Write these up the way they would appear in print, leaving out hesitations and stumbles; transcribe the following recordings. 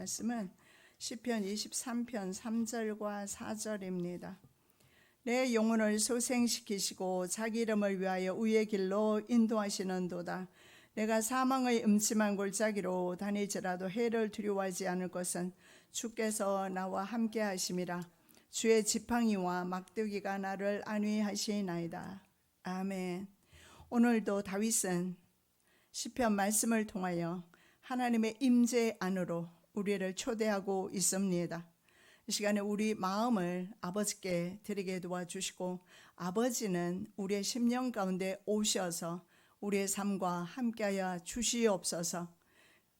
말씀은 시편 23편 3절과 4절입니다. 내 영혼을 소생시키시고 자기 이름을 위하여 의의 길로 인도하시는도다. 내가 사망의 음침한 골짜기로 다니지라도 해를 두려워하지 않을 것은 주께서 나와 함께 하심이라. 주의 지팡이와 막대기가 나를 안위하시나이다. 아멘. 오늘도 다윗은 시편 말씀을 통하여 하나님의 임재 안으로 우리를 초대하고 있습니다. 이 시간에 우리 마음을 아버지께 드리게 도와주시고, 아버지는 우리의 심령 가운데 오셔서 우리의 삶과 함께하여 주시옵소서.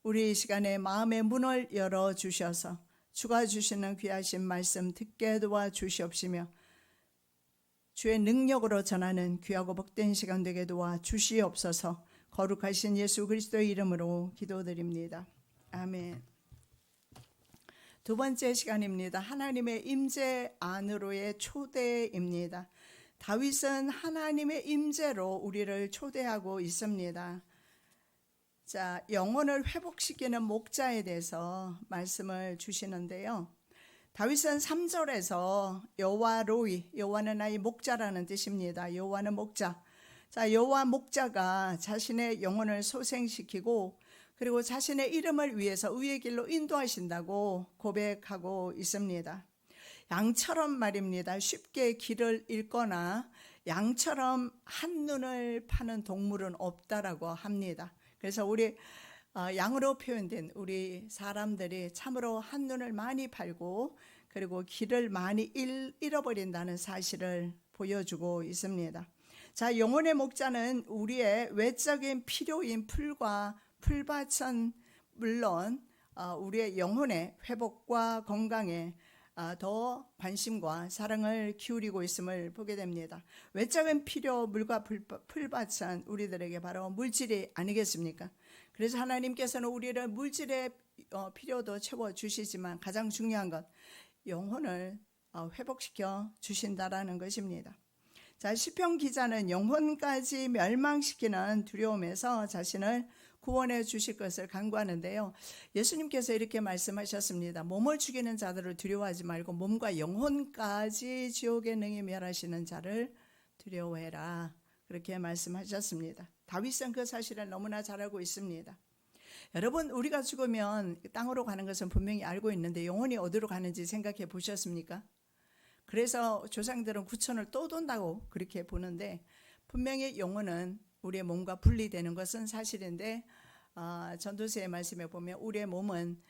우리 이 시간에 마음의 문을 열어주셔서 주가 주시는 귀하신 말씀 듣게 도와주시옵시며, 주의 능력으로 전하는 귀하고 복된 시간 되게 도와주시옵소서. 거룩하신 예수 그리스도의 이름으로 기도드립니다. 아멘. 두 번째 시간입니다. 하나님의 임재 안으로의 초대입니다. 다윗은 하나님의 임재로 우리를 초대하고 있습니다. 자, 영혼을 회복시키는 목자에 대해서 말씀을 주시는데요. 다윗은 3절에서 여호와 로이, 여호와는 나의 목자라는 뜻입니다. 여호와는 목자. 자, 여호와 목자가 자신의 영혼을 소생시키고 그리고 자신의 이름을 위해서 의의 길로 인도하신다고 고백하고 있습니다. 양처럼 말입니다. 쉽게 길을 잃거나 양처럼 한눈을 파는 동물은 없다라고 합니다. 그래서 우리 양으로 표현된 우리 사람들이 참으로 한눈을 많이 팔고 그리고 길을 많이 잃어버린다는 사실을 보여주고 있습니다. 자, 영혼의 목자는 우리의 외적인 필요인 풀과 풀밭은 물론 우리의 영혼의 회복과 건강에 더 관심과 사랑을 기울이고 있음을 보게 됩니다. 외적인 필요, 물과 풀밭은 우리들에게 바로 물질이 아니겠습니까? 그래서 하나님께서는 우리를 물질의 필요도 채워주시지만 가장 중요한 것, 영혼을 회복시켜 주신다라는 것입니다. 자, 시편 기자는 영혼까지 멸망시키는 두려움에서 자신을 구원해 주실 것을 간구하는데요. 예수님께서 이렇게 말씀하셨습니다. 몸을 죽이는 자들을 두려워하지 말고 몸과 영혼까지 지옥에 능히 멸하시는 자를 두려워해라. 그렇게 말씀하셨습니다. 다윗은 그 사실을 너무나 잘 알고 있습니다. 여러분, 우리가 죽으면 땅으로 가는 것은 분명히 알고 있는데 영혼이 어디로 가는지 생각해 보셨습니까? 그래서 조상들은 구천을 또 돈다고 그렇게 보는데, 분명히 영혼은 우리의 몸과 분리되는 것은 사실인데, 전도서의 말씀에 보면 우리의 몸은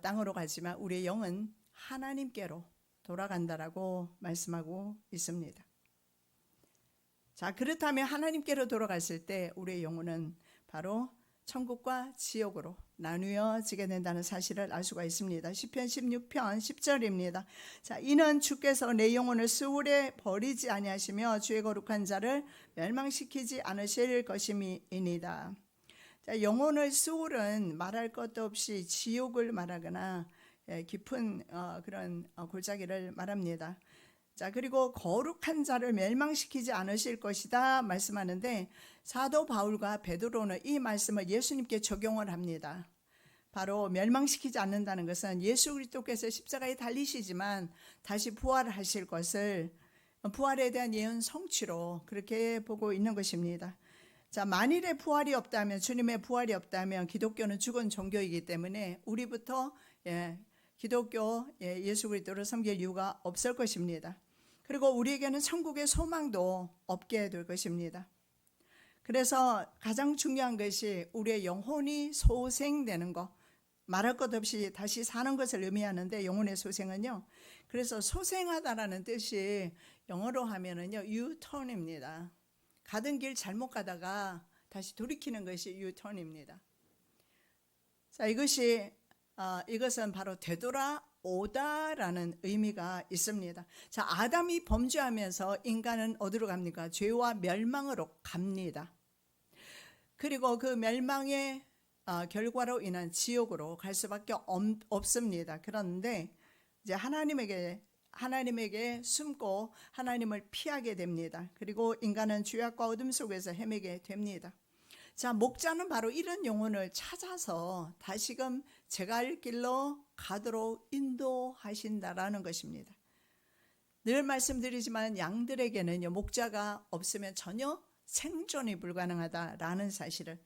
땅으로 가지만 우리의 영은 하나님께로 돌아간다라고 말씀하고 있습니다. 자, 그렇다면 하나님께로 돌아갔을 때 우리의 영혼은 바로 천국과 지옥으로 나누어지게 된다는 사실을 알 수가 있습니다. 시편 16편 10절입니다. 자, 이는 주께서 내 영혼을 스울에 버리지 아니하시며 주의 거룩한 자를 멸망시키지 않으실 것임이니이다. 자, 영혼을 스울은 말할 것도 없이 지옥을 말하거나 깊은 그런 골짜기를 말합니다. 자, 그리고 거룩한 자를 멸망시키지 않으실 것이다 말씀하는데, 사도 바울과 베드로는 이 말씀을 예수님께 적용을 합니다. 바로 멸망시키지 않는다는 것은 예수 그리스도께서 십자가에 달리시지만 다시 부활하실 것을 부활에 대한 예언 성취로 그렇게 보고 있는 것입니다. 자, 만일에 부활이 없다면, 주님의 부활이 없다면 기독교는 죽은 종교이기 때문에 우리부터 기독교 예수 그리스도를 섬길 이유가 없을 것입니다. 그리고 우리에게는 천국의 소망도 없게 될 것입니다. 그래서 가장 중요한 것이 우리의 영혼이 소생되는 것, 말할 것 없이 다시 사는 것을 의미하는데, 영혼의 소생은요, 그래서 소생하다라는 뜻이 영어로 하면은요 U-turn입니다. 가던 길 잘못 가다가 다시 돌이키는 것이 U-turn입니다. 자, 이것은 바로 되돌아오다라는 의미가 있습니다. 자, 아담이 범죄하면서 인간은 어디로 갑니까? 죄와 멸망으로 갑니다. 그리고 그 멸망의 결과로 인한 지옥으로 갈 수밖에 없습니다. 그런데 이제 하나님에게 숨고 하나님을 피하게 됩니다. 그리고 인간은 죄악과 어둠 속에서 헤매게 됩니다. 자, 목자는 바로 이런 영혼을 찾아서 다시금 제가 할 길로 가도록 인도하신다라는 것입니다. 늘 말씀드리지만 양들에게는요, 목자가 없으면 전혀 생존이 불가능하다라는 사실을.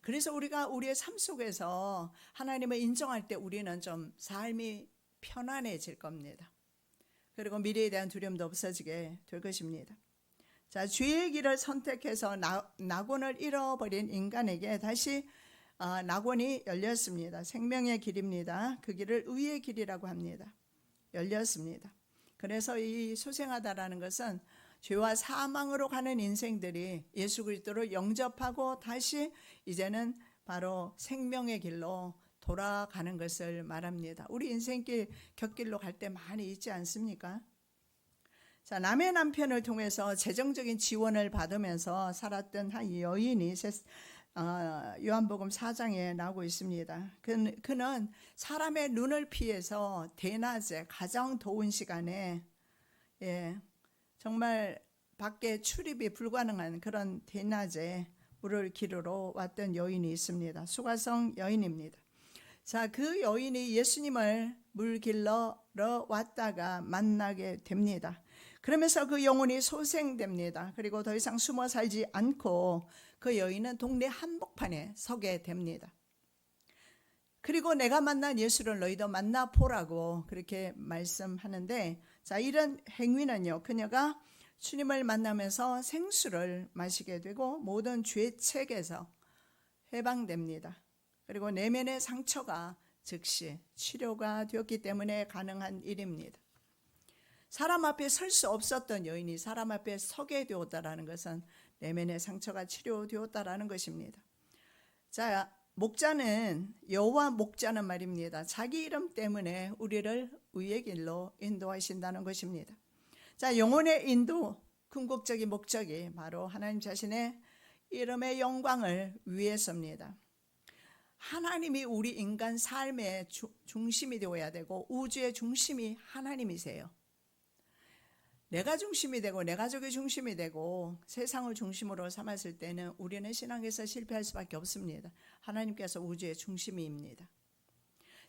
그래서 우리가 우리의 삶 속에서 하나님을 인정할 때 우리는 좀 삶이 편안해질 겁니다. 그리고 미래에 대한 두려움도 없어지게 될 것입니다. 자, 죄의 길을 선택해서 낙원을 잃어버린 인간에게 다시 낙원이 열렸습니다. 생명의 길입니다. 그 길을 의의 길이라고 합니다. 열렸습니다. 그래서 이 소생하다라는 것은 죄와 사망으로 가는 인생들이 예수 그리스도를 영접하고 다시 이제는 바로 생명의 길로 돌아가는 것을 말합니다. 우리 인생길 곁길로 갈 때 많이 있지 않습니까? 자, 남의 남편을 통해서 재정적인 지원을 받으면서 살았던 한 여인이 요한복음 4장에 나오고 있습니다. 그는 사람의 눈을 피해서 대낮에 가장 더운 시간에 정말 밖에 출입이 불가능한 그런 대낮에 물을 기르러 왔던 여인이 있습니다. 수가성 여인입니다. 자, 그 여인이 예수님을 물 길러 왔다가 만나게 됩니다. 그러면서 그 영혼이 소생됩니다. 그리고 더 이상 숨어 살지 않고 그 여인은 동네 한복판에 서게 됩니다. 그리고 내가 만난 예수를 너희도 만나보라고 그렇게 말씀하는데, 자, 이런 행위는요, 그녀가 주님을 만나면서 생수를 마시게 되고 모든 죄책에서 해방됩니다. 그리고 내면의 상처가 즉시 치료가 되었기 때문에 가능한 일입니다. 사람 앞에 설 수 없었던 여인이 사람 앞에 서게 되었다라는 것은 내면의 상처가 치료되었다라는 것입니다. 자, 목자는, 여호와 목자는 말입니다, 자기 이름 때문에 우리를 의의 길로 인도하신다는 것입니다. 자, 영혼의 인도 궁극적인 목적이 바로 하나님 자신의 이름의 영광을 위해서입니다. 하나님이 우리 인간 삶의 중심이 되어야 되고 우주의 중심이 하나님이세요. 내가 중심이 되고 내 가족이 중심이 되고 세상을 중심으로 삼았을 때는 우리는 신앙에서 실패할 수밖에 없습니다. 하나님께서 우주의 중심입니다.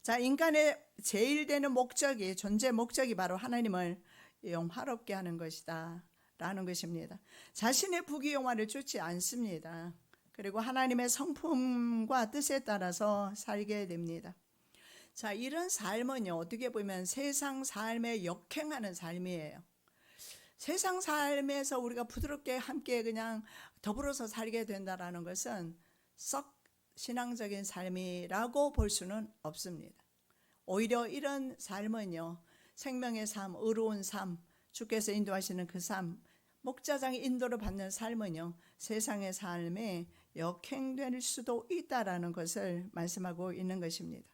자, 인간의 제일 되는 목적이, 존재 목적이 바로 하나님을 영화롭게 하는 것이다 라는 것입니다. 자신의 부귀영화를 쫓지 않습니다. 그리고 하나님의 성품과 뜻에 따라서 살게 됩니다. 자, 이런 삶은요, 어떻게 보면 세상 삶에 역행하는 삶이에요. 세상 삶에서 우리가 부드럽게 함께 그냥 더불어서 살게 된다라는 것은 썩 신앙적인 삶이라고 볼 수는 없습니다. 오히려 이런 삶은요, 생명의 삶, 의로운 삶, 주께서 인도하시는 그 삶, 목자장의 인도를 받는 삶은요, 세상의 삶에 역행될 수도 있다라는 것을 말씀하고 있는 것입니다.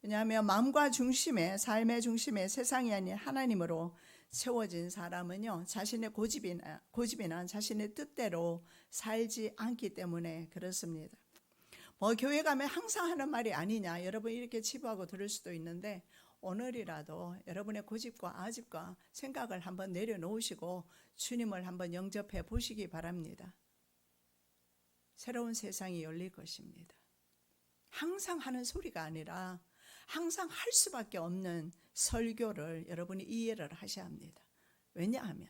왜냐하면 마음과 중심에, 삶의 중심에 세상이 아닌 하나님으로 세워진 사람은요, 자신의 고집이나 자신의 뜻대로 살지 않기 때문에 그렇습니다. 교회 가면 항상 하는 말이 아니냐, 여러분 이렇게 치부하고 들을 수도 있는데, 오늘이라도 여러분의 고집과 아집과 생각을 한번 내려놓으시고 주님을 한번 영접해 보시기 바랍니다. 새로운 세상이 열릴 것입니다. 항상 하는 소리가 아니라 항상 할 수밖에 없는 설교를 여러분이 이해를 하셔야 합니다. 왜냐하면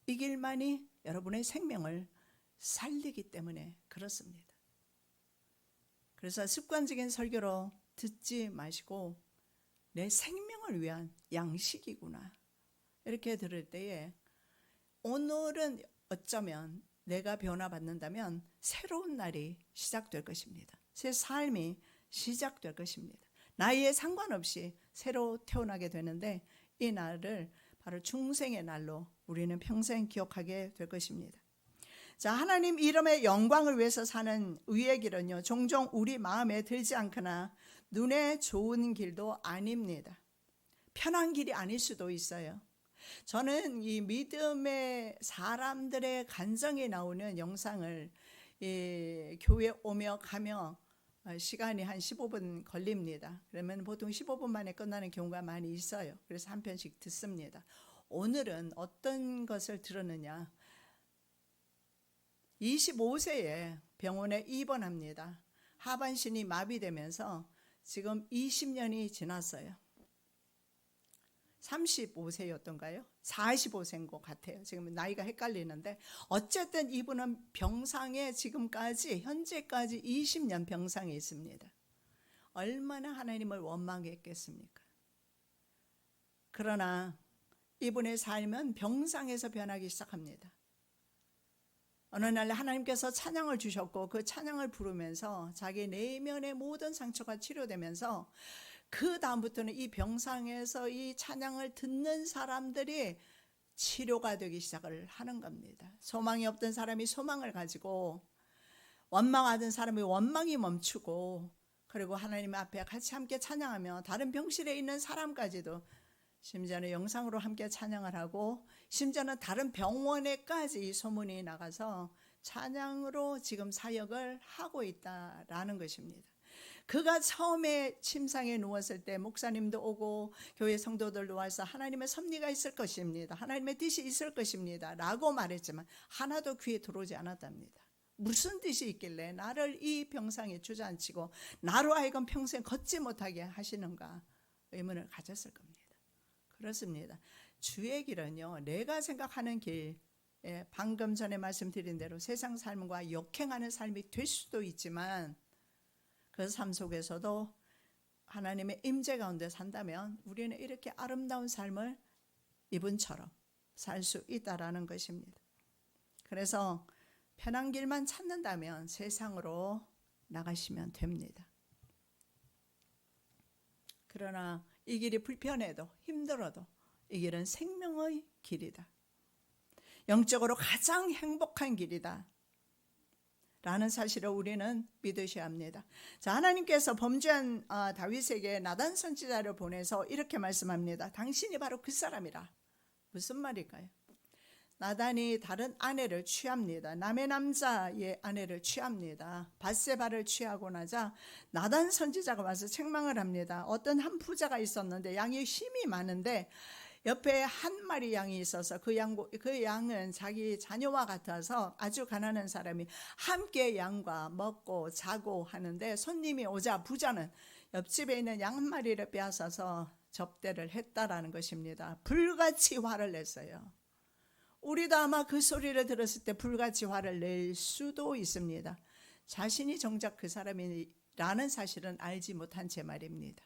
이 길만이 여러분의 생명을 살리기 때문에 그렇습니다. 그래서 습관적인 설교로 듣지 마시고 내 생명을 위한 양식이구나, 이렇게 들을 때에 오늘은 어쩌면 내가 변화받는다면 새로운 날이 시작될 것입니다. 새 삶이 시작될 것입니다. 나이에 상관없이 새로 태어나게 되는데 이 날을 바로 중생의 날로 우리는 평생 기억하게 될 것입니다. 자, 하나님 이름의 영광을 위해서 사는 의의 길은요, 종종 우리 마음에 들지 않거나 눈에 좋은 길도 아닙니다. 편한 길이 아닐 수도 있어요. 저는 이 믿음의 사람들의 간증이 나오는 영상을 교회 오며 가며 시간이 한 15분 걸립니다. 그러면 보통 15분 만에 끝나는 경우가 많이 있어요. 그래서 한 편씩 듣습니다. 오늘은 어떤 것을 들었느냐, 25세에 병원에 입원합니다. 하반신이 마비되면서 지금 20년이 지났어요. 35세였던가요? 45세인 것 같아요. 지금 나이가 헷갈리는데 어쨌든 이분은 병상에 지금까지 현재까지 20년 병상에 있습니다. 얼마나 하나님을 원망했겠습니까? 그러나 이분의 삶은 병상에서 변하기 시작합니다. 어느 날 하나님께서 찬양을 주셨고 그 찬양을 부르면서 자기 내면의 모든 상처가 치료되면서 그 다음부터는 이 병상에서 이 찬양을 듣는 사람들이 치료가 되기 시작을 하는 겁니다. 소망이 없던 사람이 소망을 가지고, 원망하던 사람이 원망이 멈추고, 그리고 하나님 앞에 같이 함께 찬양하며 다른 병실에 있는 사람까지도 심지어는 영상으로 함께 찬양을 하고, 심지어는 다른 병원에까지 이 소문이 나가서 찬양으로 지금 사역을 하고 있다라는 것입니다. 그가 처음에 침상에 누웠을 때 목사님도 오고 교회 성도들도 와서 하나님의 섭리가 있을 것입니다, 하나님의 뜻이 있을 것입니다 라고 말했지만 하나도 귀에 들어오지 않았답니다. 무슨 뜻이 있길래 나를 이 병상에 주저앉히고 나로 하여금 평생 걷지 못하게 하시는가 의문을 가졌을 겁니다. 그렇습니다. 주의 길은요, 내가 생각하는 길, 방금 전에 말씀드린 대로 세상 삶과 역행하는 삶이 될 수도 있지만 그 삶 속에서도 하나님의 임재 가운데 산다면 우리는 이렇게 아름다운 삶을 이분처럼 살 수 있다라는 것입니다. 그래서 편한 길만 찾는다면 세상으로 나가시면 됩니다. 그러나 이 길이 불편해도 힘들어도 이 길은 생명의 길이다, 영적으로 가장 행복한 길이다 라는 사실을 우리는 믿으셔야 합니다. 자, 하나님께서 범죄한 다윗에게 나단 선지자를 보내서 이렇게 말씀합니다. 당신이 바로 그 사람이라. 무슨 말일까요? 나단이 다른 아내를 취합니다. 남의 남자의 아내를 취합니다. 밧세바를 취하고 나자 나단 선지자가 와서 책망을 합니다. 어떤 한 부자가 있었는데 양이 힘이 많은데 옆에 한 마리 양이 있어서 그 양은 자기 자녀와 같아서 아주 가난한 사람이 함께 양과 먹고 자고 하는데 손님이 오자 부자는 옆집에 있는 양 한 마리를 빼앗아서 접대를 했다라는 것입니다. 불같이 화를 냈어요. 우리도 아마 그 소리를 들었을 때 불같이 화를 낼 수도 있습니다. 자신이 정작 그 사람이라는 사실은 알지 못한 채 말입니다.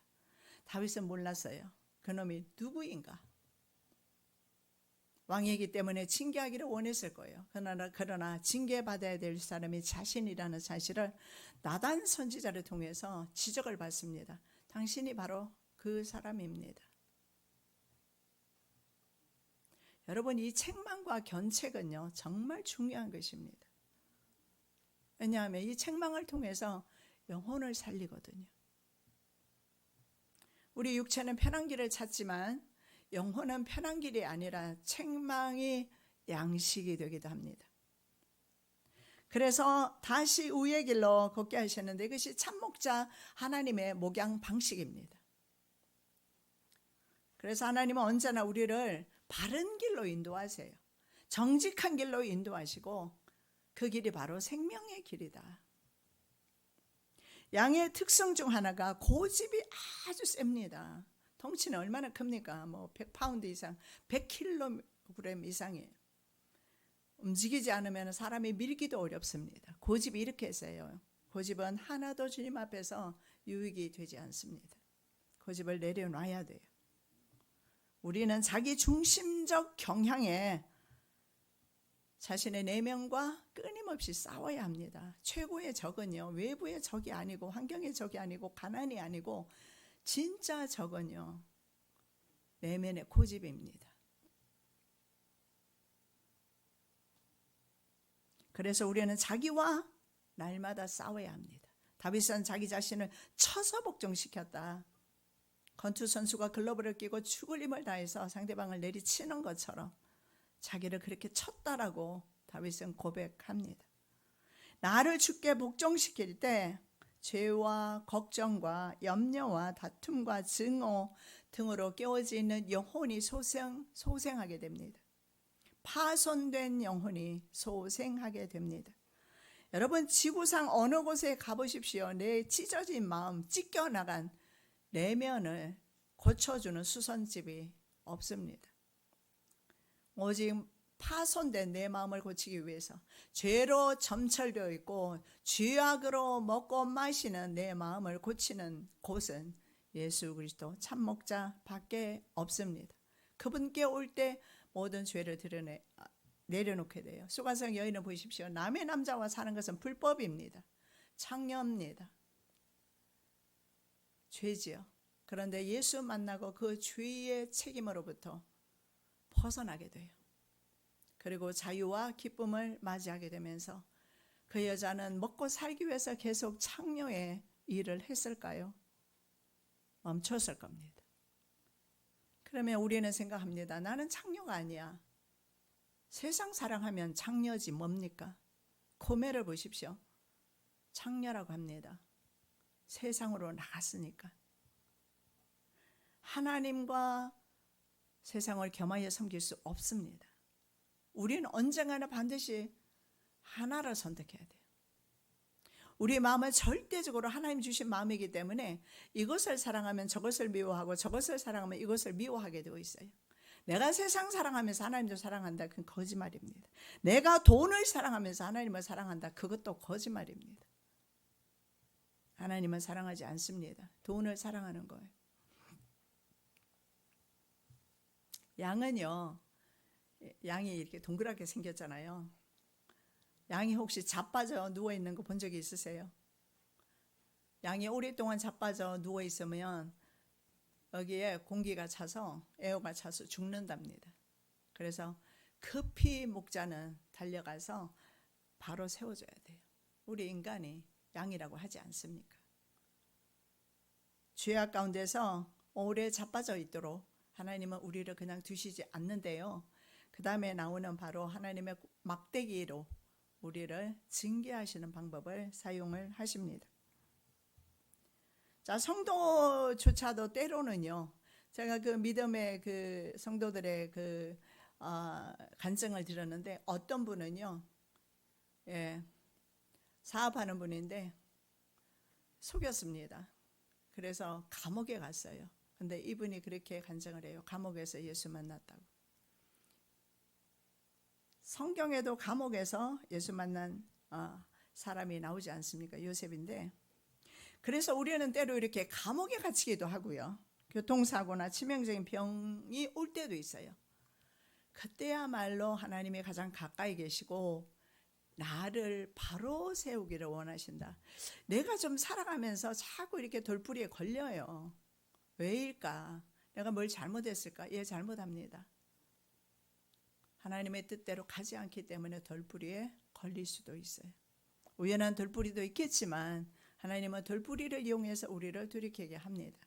다윗은 몰랐어요. 그놈이 누구인가? 왕이기 때문에 징계하기를 원했을 거예요. 그러나 징계받아야 될 사람이 자신이라는 사실을 나단 선지자를 통해서 지적을 받습니다. 당신이 바로 그 사람입니다. 여러분, 이 책망과 견책은요 정말 중요한 것입니다. 왜냐하면 이 책망을 통해서 영혼을 살리거든요. 우리 육체는 편한 길을 찾지만 영혼은 편한 길이 아니라 책망이 양식이 되기도 합니다. 그래서 다시 의의 길로 걷게 하셨는데 이것이 참목자 하나님의 목양 방식입니다. 그래서 하나님은 언제나 우리를 바른 길로 인도하세요. 정직한 길로 인도하시고 그 길이 바로 생명의 길이다. 양의 특성 중 하나가 고집이 아주 셉니다. 덩치는 얼마나 큽니까? 100파운드 이상, 100kg 이상이에요. 움직이지 않으면 사람이 밀기도 어렵습니다. 고집이 이렇게 세요. 고집은 하나도 주님 앞에서 유익이 되지 않습니다. 고집을 내려놔야 돼요. 우리는 자기 중심적 경향에 자신의 내면과 끊임없이 싸워야 합니다. 최고의 적은요, 외부의 적이 아니고 환경의 적이 아니고 가난이 아니고 진짜 적은요, 내면의 고집입니다. 그래서 우리는 자기와 날마다 싸워야 합니다. 다윗은 자기 자신을 쳐서 복종시켰다. 권투 선수가 글러브를 끼고 죽을 힘을 다해서 상대방을 내리치는 것처럼 자기를 그렇게 쳤다라고 다윗은 고백합니다. 나를 주께 복종시킬 때 죄와 걱정과 염려와 다툼과 증오 등으로 깨어져 있는 영혼이 소생하게 됩니다. 파손된 영혼이 소생하게 됩니다. 여러분 지구상 어느 곳에 가보십시오. 내 찢어진 마음, 찢겨나간 내면을 고쳐주는 수선집이 없습니다. 오직 파손된 내 마음을 고치기 위해서 죄로 점철되어 있고 죄악으로 먹고 마시는 내 마음을 고치는 곳은 예수 그리스도 참목자 밖에 없습니다. 그분께 올 때 모든 죄를 내려놓게 돼요. 수가성 여인을 보십시오. 남의 남자와 사는 것은 불법입니다. 창녀입니다. 죄지요. 그런데 예수 만나고 그 죄의 책임으로부터 벗어나게 돼요. 그리고 자유와 기쁨을 맞이하게 되면서 그 여자는 먹고 살기 위해서 계속 창녀의 일을 했을까요? 멈췄을 겁니다. 그러면 우리는 생각합니다. 나는 창녀가 아니야. 세상 사랑하면 창녀지 뭡니까? 고멜을 보십시오. 창녀라고 합니다. 세상으로 나갔으니까. 하나님과 세상을 겸하여 섬길 수 없습니다. 우리는 언젠가는 반드시 하나를 선택해야 돼요. 우리 마음은 절대적으로 하나님 주신 마음이기 때문에 이것을 사랑하면 저것을 미워하고 저것을 사랑하면 이것을 미워하게 되어 있어요. 내가 세상 사랑하면서 하나님도 사랑한다. 그건 거짓말입니다. 내가 돈을 사랑하면서 하나님을 사랑한다. 그것도 거짓말입니다. 하나님은 사랑하지 않습니다. 돈을 사랑하는 거예요. 양은요, 양이 이렇게 동그랗게 생겼잖아요. 양이 혹시 자빠져 누워있는 거 본 적이 있으세요? 양이 오랫동안 자빠져 누워있으면 여기에 공기가 차서 에어가 차서 죽는답니다. 그래서 급히 목자는 달려가서 바로 세워줘야 돼요. 우리 인간이 양이라고 하지 않습니까? 죄악 가운데서 오래 자빠져 있도록 하나님은 우리를 그냥 두시지 않는데요. 그 다음에 나오는 바로 하나님의 막대기로 우리를 징계하시는 방법을 사용을 하십니다. 자, 성도조차도 때로는요, 제가 그 믿음의 그 성도들의 그 간증을 들었는데 어떤 분은요, 사업하는 분인데 속였습니다. 그래서 감옥에 갔어요. 근데 이분이 그렇게 간증을 해요. 감옥에서 예수 만났다고. 성경에도 감옥에서 예수 만난 사람이 나오지 않습니까? 요셉인데, 그래서 우리는 때로 이렇게 감옥에 갇히기도 하고요. 교통사고나 치명적인 병이 올 때도 있어요. 그때야말로 하나님이 가장 가까이 계시고 나를 바로 세우기를 원하신다. 내가 좀 살아가면서 자꾸 이렇게 돌부리에 걸려요. 왜일까? 내가 뭘 잘못했을까? 예, 잘못합니다. 하나님의 뜻대로 가지 않기 때문에 돌부리에 걸릴 수도 있어요. 우연한 돌부리도 있겠지만 하나님은 돌부리를 이용해서 우리를 돌이키게 합니다.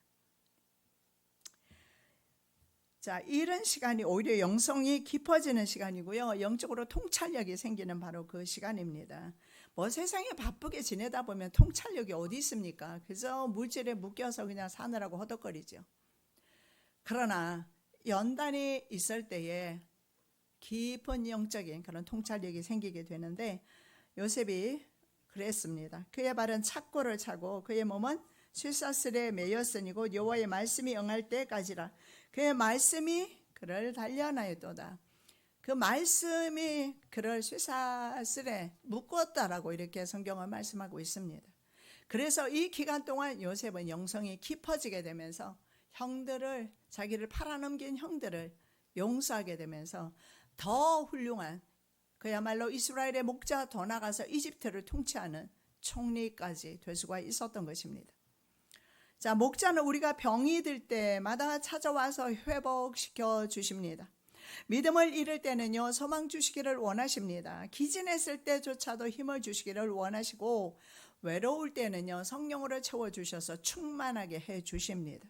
자, 이런 시간이 오히려 영성이 깊어지는 시간이고요. 영적으로 통찰력이 생기는 바로 그 시간입니다. 뭐 세상에 바쁘게 지내다 보면 통찰력이 어디 있습니까? 그저 물질에 묶여서 그냥 사느라고 허덕거리죠. 그러나 연단이 있을 때에 깊은 영적인 그런 통찰력이 생기게 되는데 요셉이 그랬습니다. 그의 발은 착고를 차고 그의 몸은 쇠사슬에 매였으니 곧 여호와의 말씀이 응할 때까지라. 그의 말씀이 그를 단련하였도다. 그 말씀이 그를 쇠사슬에 묶었다라고 이렇게 성경은 말씀하고 있습니다. 그래서 이 기간 동안 요셉은 영성이 깊어지게 되면서 형들을, 자기를 팔아넘긴 형들을 용서하게 되면서 더 훌륭한, 그야말로 이스라엘의 목자 더 나가서 이집트를 통치하는 총리까지 될 수가 있었던 것입니다. 자, 목자는 우리가 병이 들 때마다 찾아와서 회복시켜 주십니다. 믿음을 잃을 때는요, 소망 주시기를 원하십니다. 기진했을 때조차도 힘을 주시기를 원하시고, 외로울 때는요, 성령으로 채워주셔서 충만하게 해 주십니다.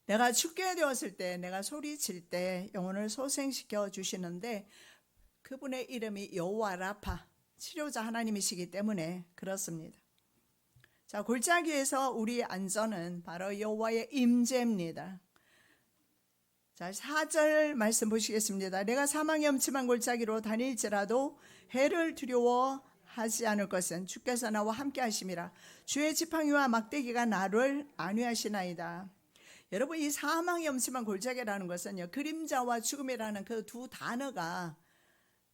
내가 죽게 되었을 때, 내가 소리칠 때 영혼을 소생시켜 주시는데, 그분의 이름이 여호와 라파, 치료자 하나님이시기 때문에 그렇습니다. 자, 골짜기에서 우리 안전은 바로 여호와의 임재입니다. 자, 4절 말씀 보시겠습니다. 내가 사망의 엄침한 골짜기로 다닐지라도 해를 두려워하지 하지 않을 것은 주께서 나와 함께 하심이라. 주의 지팡이와 막대기가 나를 안위하시나이다. 여러분, 이 사망의 엄침한 골짜기라는 것은요, 그림자와 죽음이라는 그 두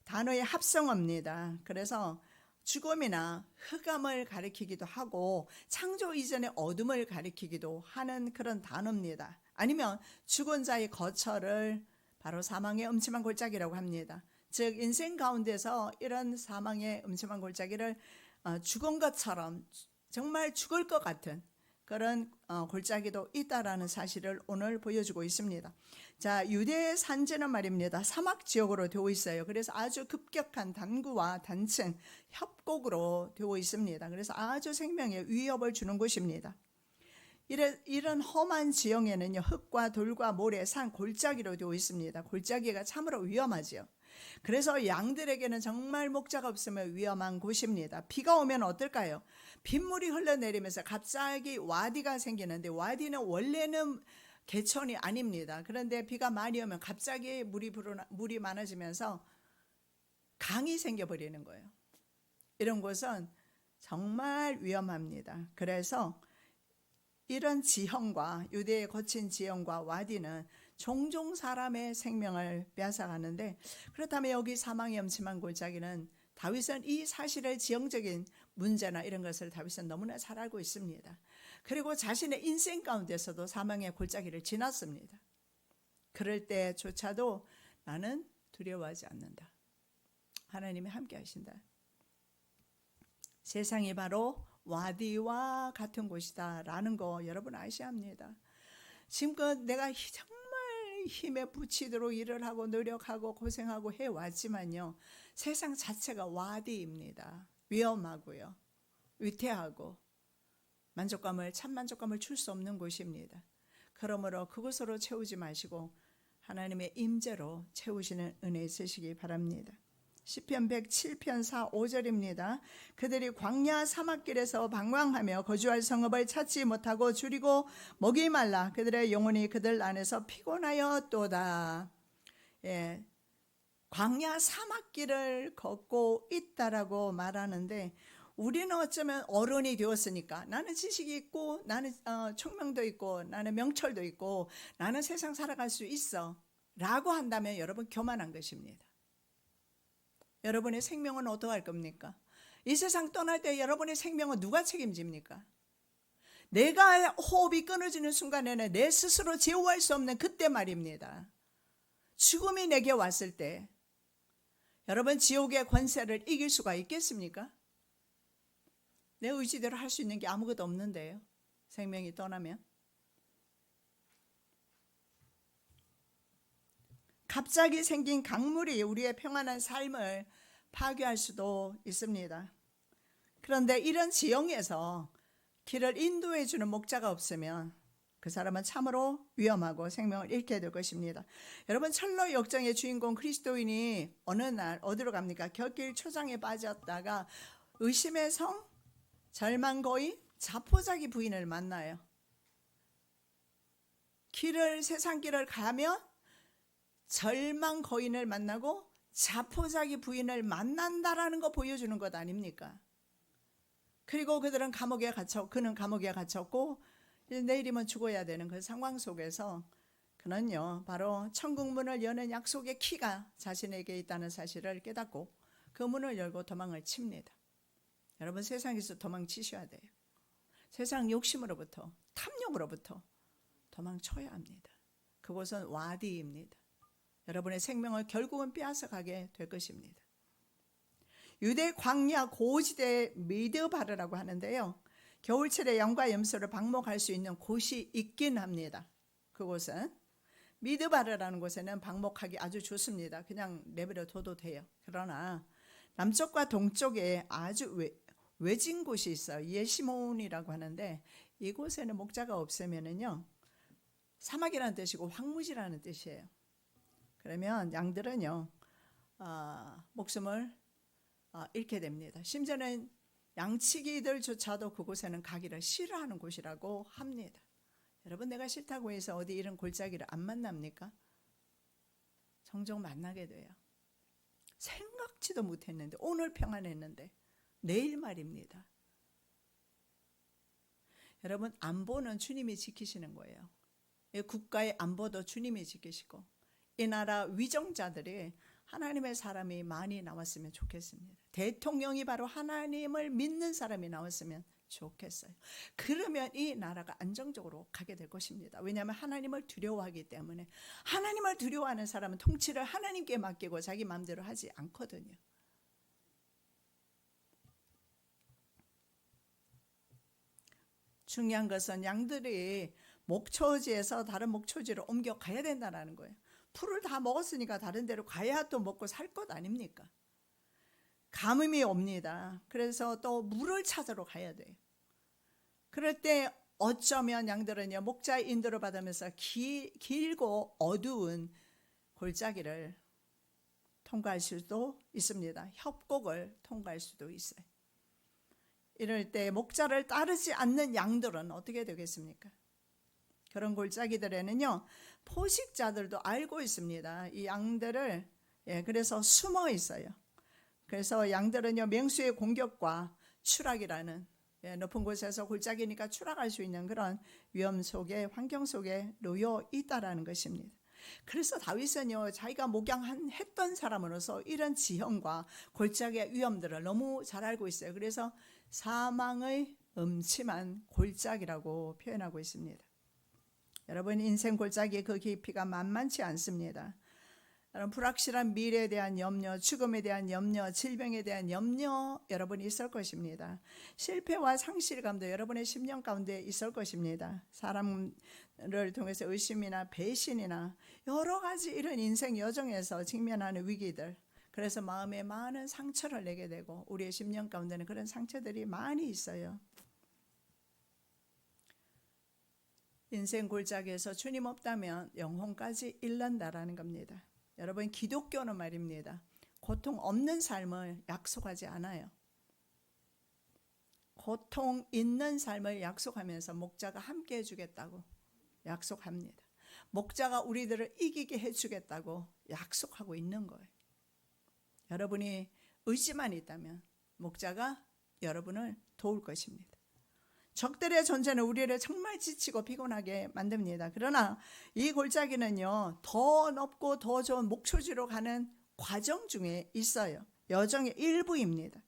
단어의 합성어입니다. 그래서 죽음이나 흑암을 가리키기도 하고 창조 이전의 어둠을 가리키기도 하는 그런 단어입니다. 아니면 죽은 자의 거처를 바로 사망의 음침한 골짜기라고 합니다. 즉 인생 가운데서 이런 사망의 음침한 골짜기를 죽은 것처럼 정말 죽을 것 같은 그런 골짜기도 있다라는 사실을 오늘 보여주고 있습니다. 자, 유대의 산지는 말입니다, 사막 지역으로 되어 있어요. 그래서 아주 급격한 단구와 단층, 협곡으로 되어 있습니다. 그래서 아주 생명에 위협을 주는 곳입니다. 이런 험한 지형에는요, 흙과 돌과 모래, 산, 골짜기로 되어 있습니다. 골짜기가 참으로 위험하죠. 그래서 양들에게는 정말 목자가 없으면 위험한 곳입니다. 비가 오면 어떨까요? 빗물이 흘러내리면서 갑자기 와디가 생기는데, 와디는 원래는 개천이 아닙니다. 그런데 비가 많이 오면 갑자기 물이 많아지면서 강이 생겨버리는 거예요. 이런 곳은 정말 위험합니다. 그래서 이런 지형과, 유대의 거친 지형과 와디는 종종 사람의 생명을 빼앗아가는데, 그렇다면 여기 사망의 엄침한 골짜기는, 다윗은 이 사실을, 지형적인 문제나 이런 것을 다윗은 너무나 잘 알고 있습니다. 그리고 자신의 인생 가운데서도 사망의 골짜기를 지났습니다. 그럴 때조차도 나는 두려워하지 않는다. 하나님이 함께 하신다. 세상이 바로 와디와 같은 곳이다 라는 거 여러분 아셔야 합니다. 지금껏 내가 정말 힘에 부치도록 일을 하고 노력하고 고생하고 해왔지만요, 세상 자체가 와디입니다. 위험하고요, 위태하고 참 만족감을 줄 수 없는 곳입니다. 그러므로 그곳으로 채우지 마시고 하나님의 임재로 채우시는 은혜 있으시기 바랍니다. 시편 107편 4, 5절입니다. 그들이 광야 사막길에서 방황하며 거주할 성읍을 찾지 못하고 줄이고 목이 말라 그들의 영혼이 그들 안에서 피곤하였도다. 예, 광야 사막길을 걷고 있다라고 말하는데, 우리는 어쩌면 어른이 되었으니까 나는 지식이 있고 나는 총명도 있고 나는 명철도 있고 나는 세상 살아갈 수 있어 라고 한다면 여러분 교만한 것입니다. 여러분의 생명은 어떠할 겁니까? 이 세상 떠날 때 여러분의 생명은 누가 책임집니까? 내가 호흡이 끊어지는 순간에는 내 스스로 제어할 수 없는 그때 말입니다. 죽음이 내게 왔을 때 여러분, 지옥의 권세를 이길 수가 있겠습니까? 내 의지대로 할 수 있는 게 아무것도 없는데요, 생명이 떠나면. 갑자기 생긴 강물이 우리의 평안한 삶을 파괴할 수도 있습니다. 그런데 이런 지형에서 길을 인도해 주는 목자가 없으면 그 사람은 참으로 위험하고 생명을 잃게 될 것입니다. 여러분, 철로 역정의 주인공 그리스도인이 어느 날 어디로 갑니까? 곁길 초장에 빠졌다가 의심의 성, 절망거인 자포자기 부인을 만나요. 세상 길을 가면 절망 거인을 만나고 자포자기 부인을 만난다라는 거 보여주는 것 아닙니까? 그리고 그는 감옥에 갇혔고 내일이면 죽어야 되는 그 상황 속에서 그는요, 바로 천국 문을 여는 약속의 키가 자신에게 있다는 사실을 깨닫고 그 문을 열고 도망을 칩니다. 여러분, 세상에서 도망치셔야 돼요. 세상 욕심으로부터, 탐욕으로부터 도망쳐야 합니다. 그곳은 와디입니다. 여러분의 생명을 결국은 빼앗아가게 될 것입니다. 유대 광야 고지대 미드바르라고 하는데요, 겨울철에 양과 염소를 방목할 수 있는 곳이 있긴 합니다. 그곳은 미드바르라는 곳에는 방목하기 아주 좋습니다. 그냥 내버려 둬도 돼요. 그러나 남쪽과 동쪽에 아주 외진 곳이 있어요. 예시몬이라고 하는데, 이곳에는 목자가 없으면은요, 사막이라는 뜻이고 황무지라는 뜻이에요. 그러면 양들은요, 목숨을 잃게 됩니다. 심지어는 양치기들조차도 그곳에는 가기를 싫어하는 곳이라고 합니다. 여러분, 내가 싫다고 해서 어디 이런 골짜기를 안 만납니까? 종종 만나게 돼요. 생각지도 못했는데, 오늘 평안했는데 내일 말입니다. 여러분, 안보는 주님이 지키시는 거예요. 이 국가의 안보도 주님이 지키시고, 이 나라 위정자들이 하나님의 사람이 많이 나왔으면 좋겠습니다. 대통령이 바로 하나님을 믿는 사람이 나왔으면 좋겠어요. 그러면 이 나라가 안정적으로 가게 될 것입니다. 왜냐하면 하나님을 두려워하기 때문에. 하나님을 두려워하는 사람은 통치를 하나님께 맡기고 자기 마음대로 하지 않거든요. 중요한 것은 양들이 목초지에서 다른 목초지로 옮겨 가야 된다는 거예요. 풀을 다 먹었으니까 다른 데로 가야 또 먹고 살 것 아닙니까? 가뭄이 옵니다. 그래서 또 물을 찾으러 가야 돼요. 그럴 때 어쩌면 양들은요, 목자의 인도를 받으면서 길고 어두운 골짜기를 통과할 수도 있습니다. 협곡을 통과할 수도 있어요. 이럴 때 목자를 따르지 않는 양들은 어떻게 되겠습니까? 그런 골짜기들에는요, 포식자들도 알고 있습니다. 이 양들을, 그래서 숨어 있어요. 그래서 양들은요, 맹수의 공격과 추락이라는, 높은 곳에서 골짜기니까 추락할 수 있는 그런 위험 속에, 환경 속에 놓여 있다라는 것입니다. 그래서 다윗은요, 자기가 목양했던 사람으로서 이런 지형과 골짜기의 위험들을 너무 잘 알고 있어요. 그래서 사망의 음침한 골짜기라고 표현하고 있습니다. 여러분, 인생 골짜기의 그 깊이가 만만치 않습니다. 여러분, 불확실한 미래에 대한 염려, 죽음에 대한 염려, 질병에 대한 염려 여러분이 있을 것입니다. 실패와 상실감도 여러분의 심령 가운데 있을 것입니다. 사람을 통해서 의심이나 배신이나 여러 가지 이런 인생 여정에서 직면하는 위기들, 그래서 마음에 많은 상처를 내게 되고 우리의 심령 가운데는 그런 상처들이 많이 있어요. 인생 골짜기에서 주님 없다면 영혼까지 잃는다라는 겁니다. 여러분, 기독교는 말입니다, 고통 없는 삶을 약속하지 않아요. 고통 있는 삶을 약속하면서 목자가 함께 해주겠다고 약속합니다. 목자가 우리들을 이기게 해주겠다고 약속하고 있는 거예요. 여러분이 의지만 있다면 목자가 여러분을 도울 것입니다. 적들의 존재는 우리를 정말 지치고 피곤하게 만듭니다. 그러나 이 골짜기는요, 더 높고 더 좋은 목초지로 가는 과정 중에 있어요. 여정의 일부입니다.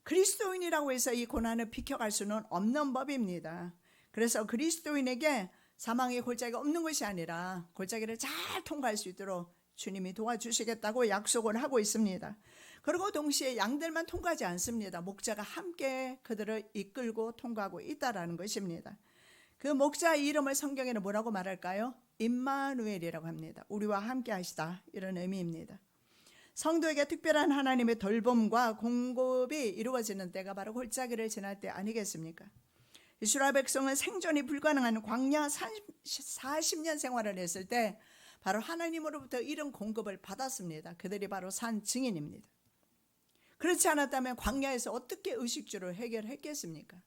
그리스도인이라고 해서 이 고난을 비켜갈 수는 없는 법입니다. 그래서 그리스도인에게 사망의 골짜기가 없는 것이 아니라 골짜기를 잘 통과할 수 있도록 주님이 도와주시겠다고 약속을 하고 있습니다. 그리고 동시에 양들만 통과하지 않습니다. 목자가 함께 그들을 이끌고 통과하고 있다는 것입니다. 그 목자의 이름을 성경에는 뭐라고 말할까요? 임마누엘이라고 합니다. 우리와 함께 하시다, 이런 의미입니다. 성도에게 특별한 하나님의 돌봄과 공급이 이루어지는 때가 바로 골짜기를 지날 때 아니겠습니까? 이스라엘 백성은 생존이 불가능한 광야 40년 생활을 했을 때 바로 하나님으로부터 이런 공급을 받았습니다. 그들이 바로 산 증인입니다. 그렇지 않았다면 광야에서 어떻게 의식주를 해결했겠습니까?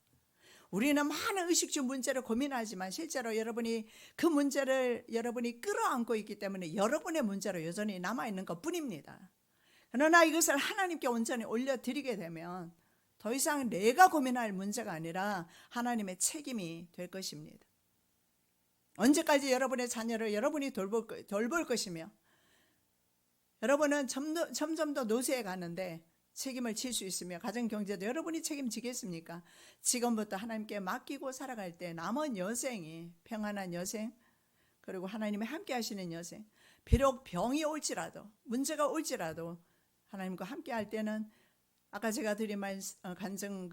우리는 많은 의식주 문제를 고민하지만 실제로 여러분이 그 문제를 여러분이 끌어안고 있기 때문에 여러분의 문제로 여전히 남아있는 것 뿐입니다. 그러나 이것을 하나님께 온전히 올려드리게 되면 더 이상 내가 고민할 문제가 아니라 하나님의 책임이 될 것입니다. 언제까지 여러분의 자녀를 여러분이 돌볼 것이며, 여러분은 점점 더 노쇠해 가는데 책임을 질 수 있으며 가정 경제도 여러분이 책임지겠습니까? 지금부터 하나님께 맡기고 살아갈 때 남은 여생이 평안한 여생, 그리고 하나님이 함께 하시는 여생, 비록 병이 올지라도 문제가 올지라도 하나님과 함께 할 때는 아까 제가 드린 말 간증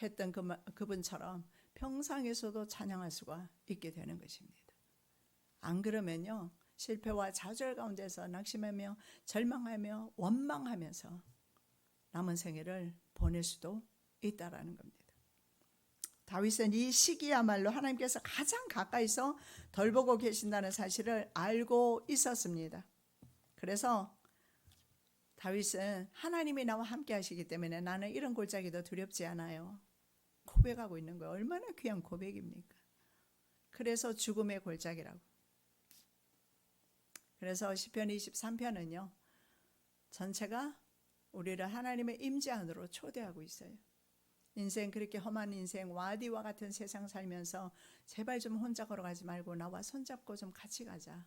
했던 그분처럼 평상에서도 찬양할 수가 있게 되는 것입니다. 안 그러면요, 실패와 좌절 가운데서 낙심하며 절망하며 원망하면서 남은 생애를 보낼 수도 있다라는 겁니다. 다윗은 이 시기야말로 하나님께서 가장 가까이서 돌보고 계신다는 사실을 알고 있었습니다. 그래서 다윗은 하나님이 나와 함께 하시기 때문에 나는 이런 골짜기도 두렵지 않아요, 고백하고 있는 거예요. 얼마나 귀한 고백입니까? 그래서 죽음의 골짜기라고. 그래서 시편 23편은요 전체가 우리를 하나님의 임재 안으로 초대하고 있어요. 인생 그렇게 험한 인생 와디와 같은 세상 살면서 제발 좀 혼자 걸어가지 말고 나와 손잡고 좀 같이 가자.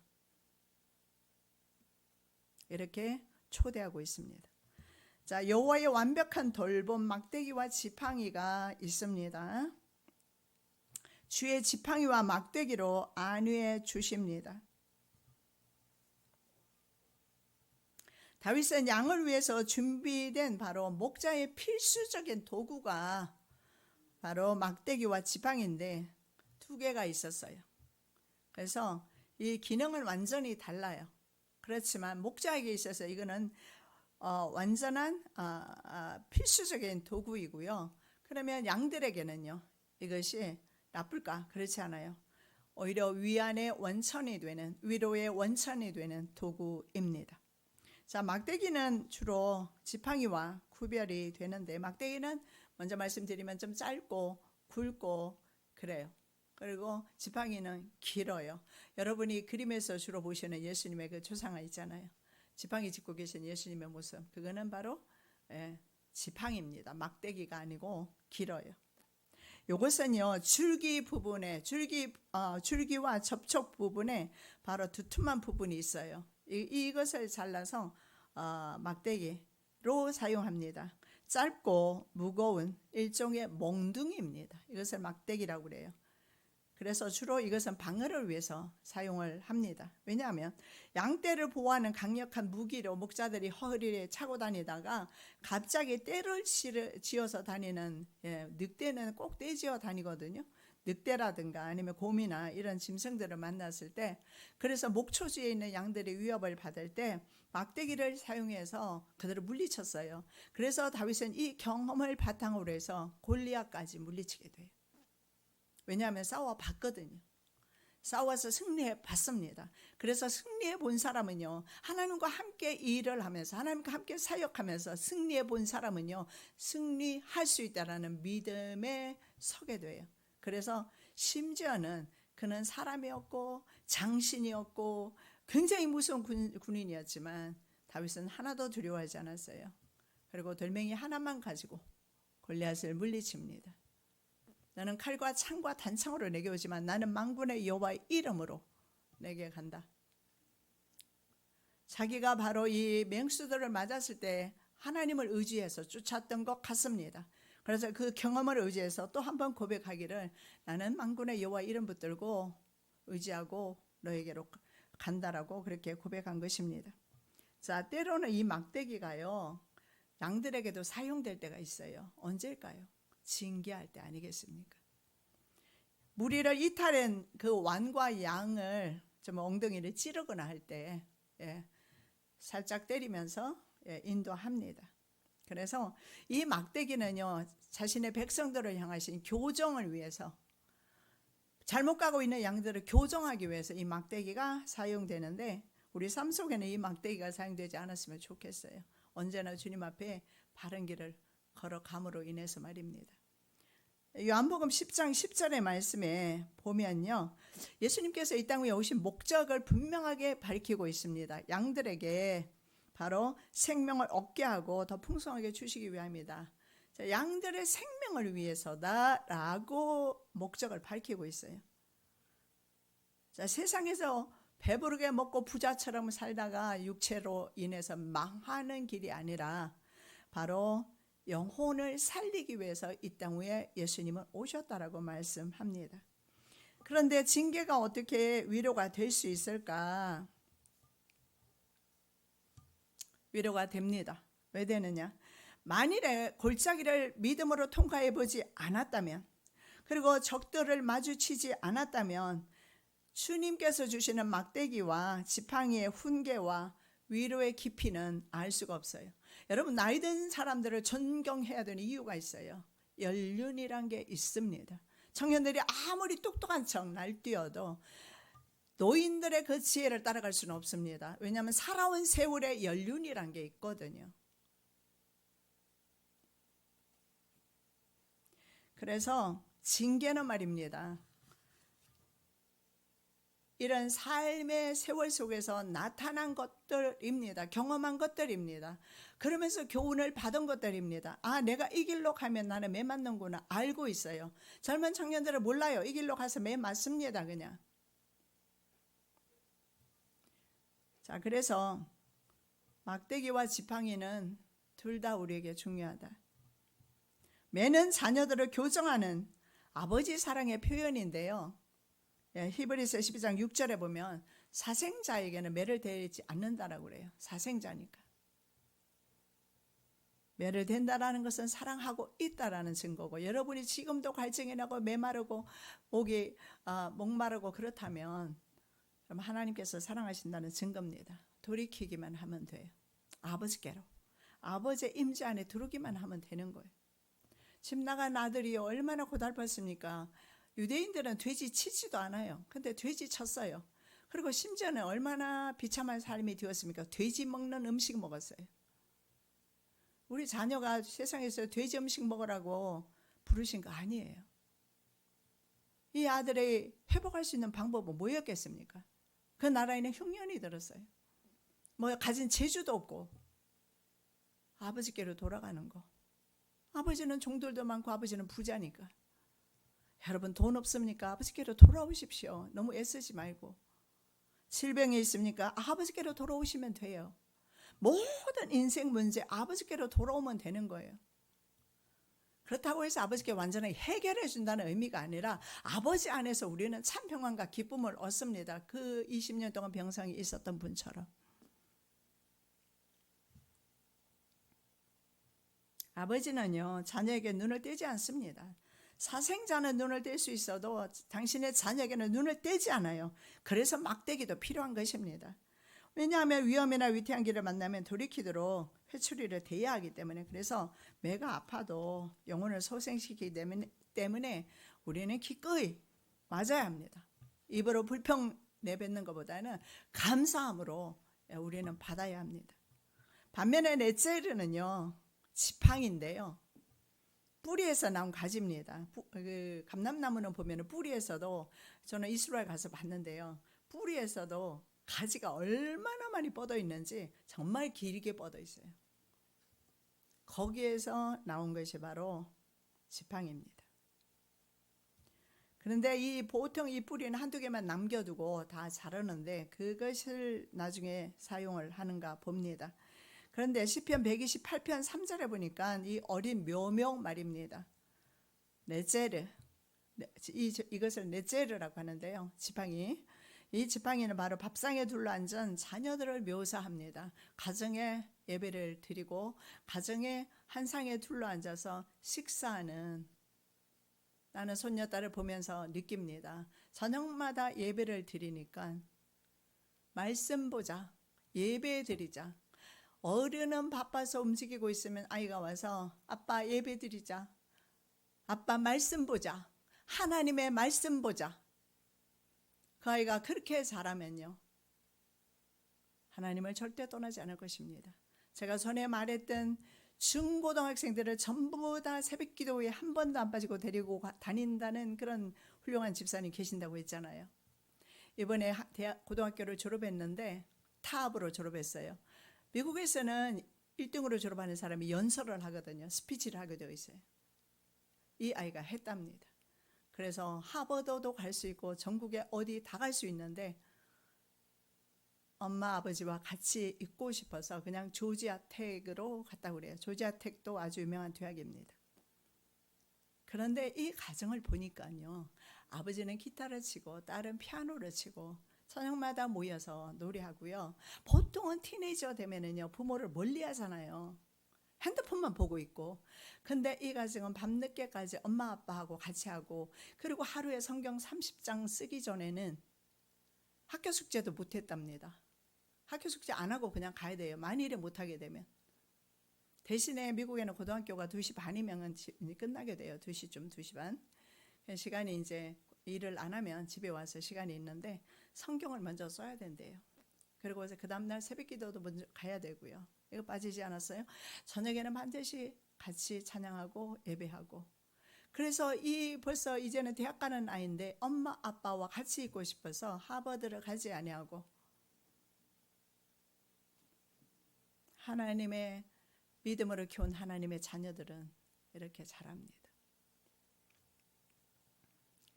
이렇게 초대하고 있습니다. 자, 여호와의 완벽한 돌봄 막대기와 지팡이가 있습니다. 주의 지팡이와 막대기로 안위해 주십니다. 다윗은 양을 위해서 준비된 바로 목자의 필수적인 도구가 바로 막대기와 지팡이인데 두 개가 있었어요. 그래서 이 기능은 완전히 달라요. 그렇지만 목자에게 있어서 이거는 완전한 필수적인 도구이고요. 그러면 양들에게는요, 이것이 나쁠까? 그렇지 않아요. 오히려 위안의 원천이 되는, 위로의 원천이 되는 도구입니다. 자, 막대기는 주로 지팡이와 구별이 되는데, 막대기는 먼저 말씀드리면 좀 짧고 굵고 그래요. 그리고 지팡이는 길어요. 여러분이 그림에서 주로 보시는 예수님의 그 조상화 있잖아요. 지팡이 짚고 계신 예수님의 모습, 그거는 바로 지팡이입니다. 막대기가 아니고 길어요. 이것은요, 줄기 부분에 줄기와 접촉 부분에 바로 두툼한 부분이 있어요. 이것을 잘라서 막대기로 사용합니다. 짧고 무거운 일종의 몽둥이입니다. 이것을 막대기라고 그래요. 그래서 주로 이것은 방어를 위해서 사용을 합니다. 왜냐하면 양떼를 보호하는 강력한 무기로 목자들이 허리에 차고 다니다가 갑자기 떼를 지어서 다니는, 늑대는 꼭 떼지어 다니거든요. 늑대라든가 아니면 곰이나 이런 짐승들을 만났을 때, 그래서 목초지에 있는 양들이 위협을 받을 때 막대기를 사용해서 그들을 물리쳤어요. 그래서 다윗은 이 경험을 바탕으로 해서 골리앗까지 물리치게 돼요. 왜냐하면 싸워봤거든요. 싸워서 승리해 봤습니다. 그래서 승리해 본 사람은요, 하나님과 함께 일을 하면서 하나님과 함께 사역하면서 승리해 본 사람은요, 승리할 수 있다라는 믿음에 서게 돼요. 그래서 심지어는 그는 사람이었고 장신이었고 굉장히 무서운 군인이었지만 다윗은 하나도 두려워하지 않았어요. 그리고 돌멩이 하나만 가지고 골리앗을 물리칩니다. 나는 칼과 창과 단창으로 내게 오지만 나는 만군의 여호와의 이름으로 내게 간다. 자기가 바로 이 맹수들을 맞았을 때 하나님을 의지해서 쫓았던 것 같습니다. 그래서 그 경험을 의지해서 또 한 번 고백하기를, 나는 만군의 여호와의 이름 붙들고 의지하고 너에게로 간다라고 그렇게 고백한 것입니다. 자, 때로는 이 막대기가요, 양들에게도 사용될 때가 있어요. 언제일까요? 징계할 때 아니겠습니까? 무리를 이탈한 그 완과 양을 좀 엉덩이를 찌르거나 할 때 살짝 때리면서 인도합니다. 그래서 이 막대기는요, 자신의 백성들을 향하신 교정을 위해서, 잘못 가고 있는 양들을 교정하기 위해서 이 막대기가 사용되는데, 우리 삶 속에는 이 막대기가 사용되지 않았으면 좋겠어요. 언제나 주님 앞에 바른 길을 걸어감으로 인해서 말입니다. 요한복음 10장 10절의 말씀에 보면요, 예수님께서 이 땅 위에 오신 목적을 분명하게 밝히고 있습니다. 양들에게 바로 생명을 얻게 하고 더 풍성하게 주시기 위함이다. 자, 양들의 생명을 위해서다라고 목적을 밝히고 있어요. 자, 세상에서 배부르게 먹고 부자처럼 살다가 육체로 인해서 망하는 길이 아니라 바로 영혼을 살리기 위해서 이 땅 위에 예수님은 오셨다라고 말씀합니다. 그런데 징계가 어떻게 위로가 될 수 있을까? 위로가 됩니다. 왜 되느냐? 만일에 골짜기를 믿음으로 통과해 보지 않았다면, 그리고 적들을 마주치지 않았다면 주님께서 주시는 막대기와 지팡이의 훈계와 위로의 깊이는 알 수가 없어요. 여러분, 나이 든 사람들을 존경해야 되는 이유가 있어요. 연륜이란 게 있습니다. 청년들이 아무리 똑똑한 척 날뛰어도 노인들의 그 지혜를 따라갈 수는 없습니다. 왜냐하면 살아온 세월의 연륜이란 게 있거든요. 그래서 징계는 말입니다, 이런 삶의 세월 속에서 나타난 것들입니다. 경험한 것들입니다. 그러면서 교훈을 받은 것들입니다. 아, 내가 이 길로 가면 나는 매 맞는구나 알고 있어요. 젊은 청년들은 몰라요. 이 길로 가서 매 맞습니다. 그냥. 자, 그래서 막대기와 지팡이는 둘 다 우리에게 중요하다. 매는 자녀들을 교정하는 아버지 사랑의 표현인데요. 히브리서 12장 6절에 보면 사생자에게는 매를 대지 않는다라고 그래요. 사생자니까. 매를 댄다라는 것은 사랑하고 있다라는 증거고, 여러분이 지금도 갈증이 나고 메마르고 목마르고 그렇다면 하나님께서 사랑하신다는 증거입니다. 돌이키기만 하면 돼요. 아버지께로, 아버지의 임재 안에 들어오기만 하면 되는 거예요. 집 나간 아들이 얼마나 고달팠습니까? 유대인들은 돼지 치지도 않아요. 근데 돼지 쳤어요. 그리고 심지어는 얼마나 비참한 삶이 되었습니까? 돼지 먹는 음식 먹었어요. 우리 자녀가 세상에서 돼지 음식 먹으라고 부르신 거 아니에요. 이 아들이 회복할 수 있는 방법은 뭐였겠습니까? 그 나라에는 흉년이 들었어요. 뭐 가진 재주도 없고 아버지께로 돌아가는 거. 아버지는 종들도 많고 아버지는 부자니까. 여러분 돈 없습니까? 아버지께로 돌아오십시오. 너무 애쓰지 말고. 질병이 있습니까? 아버지께로 돌아오시면 돼요. 모든 인생 문제 아버지께로 돌아오면 되는 거예요. 그렇다고 해서 아버지께 완전히 해결해 준다는 의미가 아니라 아버지 안에서 우리는 참 평안과 기쁨을 얻습니다. 그 20년 동안 병상이 있었던 분처럼. 아버지는요, 자녀에게 눈을 떼지 않습니다. 사생자는 눈을 뗄 수 있어도 당신의 자녀에게는 눈을 떼지 않아요. 그래서 막대기도 필요한 것입니다. 왜냐하면 위험이나 위태한 길을 만나면 돌이키도록 회초리를 대야 하기 때문에. 그래서 매가 아파도 영혼을 소생시키기 때문에 우리는 기꺼이 맞아야 합니다. 입으로 불평 내뱉는 것보다는 감사함으로 우리는 받아야 합니다. 반면에 넷째르는요, 지팡인데요, 뿌리에서 나온 가지입니다. 그 감람나무는 보면 뿌리에서도, 저는 이스라엘 가서 봤는데요, 뿌리에서도 가지가 얼마나 많이 뻗어 있는지 정말 길게 뻗어 있어요. 거기에서 나온 것이 바로 지팡이입니다. 그런데 보통 이 뿌리는 한두 개만 남겨두고 다 자라는데 그것을 나중에 사용을 하는가 봅니다. 그런데 시편 128편 3절에 보니까 이 어린 묘목 말입니다. 네제르, 이것을 네제르라고 하는데요, 지팡이. 이 지팡이는 바로 밥상에 둘러앉은 자녀들을 묘사합니다. 가정에 예배를 드리고 가정의 한 상에 둘러앉아서 식사하는, 나는 손녀딸을 보면서 느낍니다. 저녁마다 예배를 드리니까 말씀 보자, 예배 드리자. 어른은 바빠서 움직이고 있으면 아이가 와서 아빠 예배 드리자, 아빠 말씀 보자, 하나님의 말씀 보자. 그 아이가 그렇게 자라면요, 하나님을 절대 떠나지 않을 것입니다. 제가 전에 말했던 중고등학생들을 전부 다 새벽 기도에 한 번도 안 빠지고 데리고 다닌다는 그런 훌륭한 집사님 계신다고 했잖아요. 이번에 고등학교를 졸업했는데 타업으로 졸업했어요. 미국에서는 1등으로 졸업하는 사람이 연설을 하거든요. 스피치를 하게 되어 있어요. 이 아이가 했답니다. 그래서 하버드도 갈 수 있고 전국에 어디 다 갈 수 있는데 엄마 아버지와 같이 있고 싶어서 그냥 조지아 텍으로 갔다고 그래요. 조지아 텍도 아주 유명한 대학입니다. 그런데 이 가정을 보니까요, 아버지는 기타를 치고 딸은 피아노를 치고 저녁마다 모여서 노래하고요. 보통은 티네이저 되면은요, 부모를 멀리 하잖아요. 핸드폰만 보고 있고. 근데 이 가정은 밤늦게까지 엄마 아빠하고 같이 하고, 그리고 하루에 성경 30장 쓰기 전에는 학교 숙제도 못했답니다. 학교 숙제 안 하고 그냥 가야 돼요. 만일에 못하게 되면. 대신에 미국에는 고등학교가 2시 반이면 끝나게 돼요. 2시쯤, 2시 반. 시간이 이제 일을 안 하면 집에 와서 시간이 있는데 성경을 먼저 써야 된대요. 그리고 그 다음날 새벽 기도도 먼저 가야 되고요. 이거 빠지지 않았어요? 저녁에는 반드시 같이 찬양하고 예배하고. 그래서 벌써 이제는 대학 가는 아이인데 엄마 아빠와 같이 있고 싶어서 하버드를 가지 아니하고 하나님의 믿음으로 키운 하나님의 자녀들은 이렇게 자랍니다.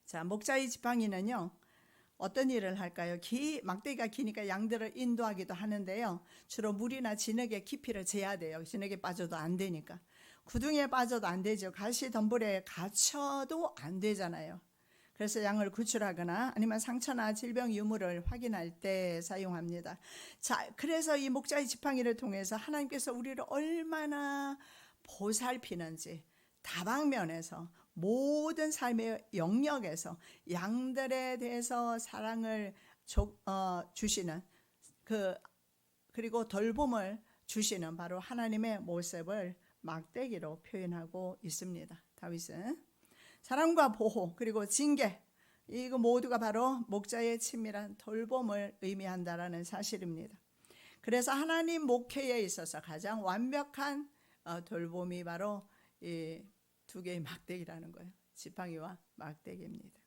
자, 목자의 지팡이는요, 어떤 일을 할까요? 막대기가 기니까 양들을 인도하기도 하는데요, 주로 물이나 진흙의 깊이를 재야 돼요. 진흙에 빠져도 안 되니까. 구둥이에 빠져도 안 되죠. 가시 덤불에 갇혀도 안 되잖아요. 그래서 양을 구출하거나 아니면 상처나 질병 유무를 확인할 때 사용합니다. 자, 그래서 이 목자의 지팡이를 통해서 하나님께서 우리를 얼마나 보살피는지 다방면에서 모든 삶의 영역에서 양들에 대해서 사랑을 주시는 그리고 돌봄을 주시는 바로 하나님의 모습을 막대기로 표현하고 있습니다. 다윗은 사랑과 보호 그리고 징계, 이거 모두가 바로 목자의 친밀한 돌봄을 의미한다라는 사실입니다. 그래서 하나님 목회에 있어서 가장 완벽한 돌봄이 바로 이 두 개의 막대기라는 거예요. 지팡이와 막대기입니다.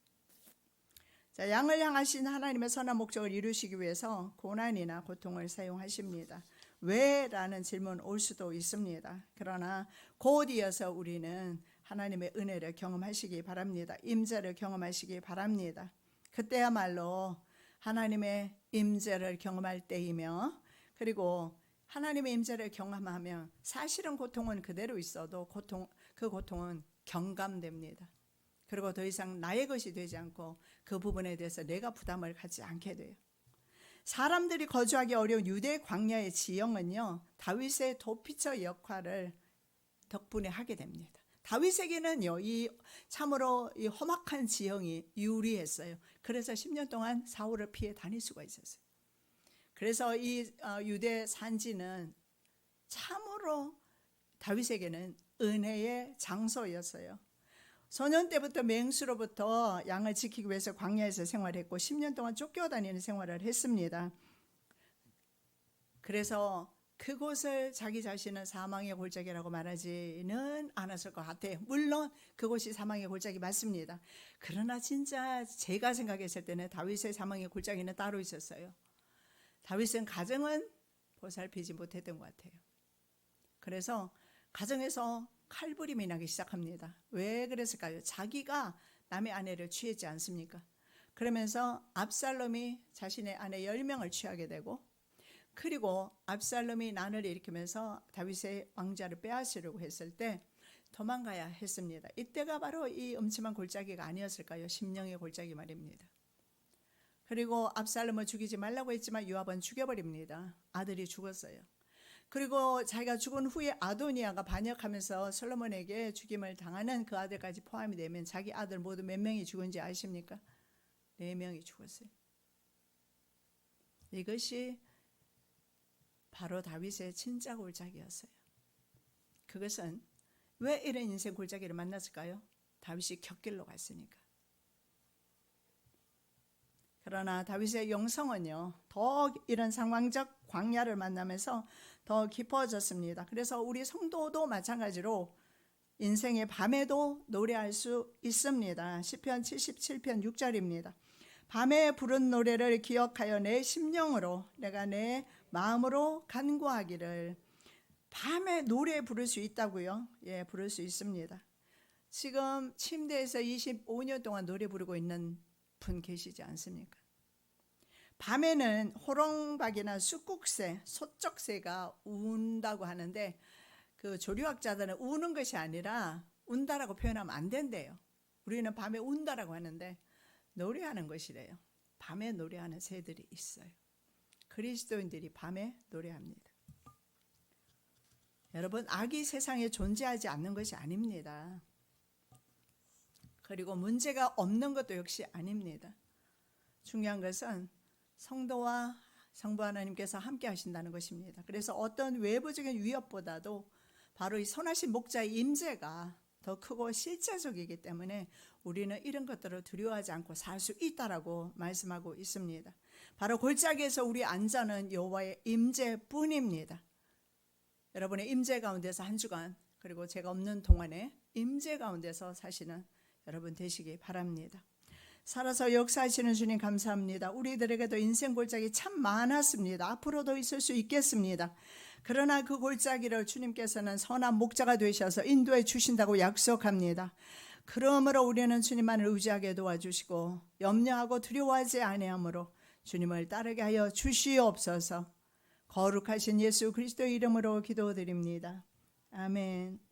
자, 양을 향하신 하나님의 선한 목적을 이루시기 위해서 고난이나 고통을 사용하십니다. 왜? 라는 질문 올 수도 있습니다. 그러나 곧 이어서 우리는 하나님의 은혜를 경험하시기 바랍니다. 임재를 경험하시기 바랍니다. 그때야말로 하나님의 임재를 경험할 때이며, 그리고 하나님의 임재를 경험하면 사실은 고통은 그대로 있어도 그 고통은 경감됩니다. 그리고 더 이상 나의 것이 되지 않고 그 부분에 대해서 내가 부담을 갖지 않게 돼요. 사람들이 거주하기 어려운 유대 광야의 지형은요, 다윗의 도피처 역할을 덕분에 하게 됩니다. 다윗에게는요, 참으로 이 험악한 지형이 유리했어요. 그래서 10년 동안 사울을 피해 다닐 수가 있었어요. 그래서 이 유대 산지는 참으로 다윗에게는 은혜의 장소였어요. 소년 때부터 맹수로부터 양을 지키기 위해서 광야에서 생활했고 10년 동안 쫓겨다니는 생활을 했습니다. 그래서 그곳을 자기 자신은 사망의 골짜기라고 말하지는 않았을 것 같아요. 물론 그곳이 사망의 골짜기 맞습니다. 그러나 진짜 제가 생각했을 때는 다윗의 사망의 골짜기는 따로 있었어요. 다윗은 가정은 보살피지 못했던 것 같아요. 그래서 가정에서 칼부림이 나기 시작합니다. 왜 그랬을까요? 자기가 남의 아내를 취했지 않습니까? 그러면서 압살롬이 자신의 아내 10명을 취하게 되고, 그리고 압살롬이 난을 일으키면서 다윗의 왕자를 빼앗으려고 했을 때 도망가야 했습니다. 이때가 바로 이 음침한 골짜기가 아니었을까요? 심령의 골짜기 말입니다. 그리고 압살롬을 죽이지 말라고 했지만 요압은 죽여버립니다. 아들이 죽었어요. 그리고 자기가 죽은 후에 아도니아가 반역하면서 솔로몬에게 죽임을 당하는 그 아들까지 포함이 되면 자기 아들 모두 몇 명이 죽은지 아십니까? 4명이 죽었어요. 이것이 바로 다윗의 진짜 골짜기였어요. 그것은 왜 이런 인생 골짜기를 만났을까요? 다윗이 곁길로 갔으니까. 그러나 다윗의 영성은요, 더 이런 상황적 광야를 만나면서 더 깊어졌습니다. 그래서 우리 성도도 마찬가지로 인생의 밤에도 노래할 수 있습니다. 시편 77편 6절입니다. 밤에 부른 노래를 기억하여 내 심령으로 내가 내 마음으로 간구하기를. 밤에 노래 부를 수 있다고요? 예, 부를 수 있습니다. 지금 침대에서 25년 동안 노래 부르고 있는 분 계시지 않습니까? 밤에는 호롱박이나 쑥국새, 소쩍새가 운다고 하는데 그 조류학자들은 우는 것이 아니라 운다라고 표현하면 안 된대요. 우리는 밤에 운다라고 하는데 노래하는 것이래요. 밤에 노래하는 새들이 있어요. 그리스도인들이 밤에 노래합니다. 여러분, 악이 세상에 존재하지 않는 것이 아닙니다. 그리고 문제가 없는 것도 역시 아닙니다. 중요한 것은 성도와 성부 하나님께서 함께 하신다는 것입니다. 그래서 어떤 외부적인 위협보다도 바로 이 선하신 목자의 임재가 더 크고 실제적이기 때문에 우리는 이런 것들을 두려워하지 않고 살 수 있다라고 말씀하고 있습니다. 바로 골짜기에서 우리 안전은 여호와의 임재뿐입니다. 여러분의 임재 가운데서 한 주간, 그리고 제가 없는 동안에 임재 가운데서 사시는 여러분 되시기 바랍니다. 살아서 역사하시는 주님 감사합니다. 우리들에게도 인생 골짜기 참 많았습니다. 앞으로도 있을 수 있겠습니다. 그러나 그 골짜기를 주님께서는 선한 목자가 되셔서 인도해 주신다고 약속합니다. 그러므로 우리는 주님만을 의지하게 도와주시고 염려하고 두려워하지 아니하므로 주님을 따르게 하여 주시옵소서. 거룩하신 예수 그리스도의 이름으로 기도드립니다. 아멘.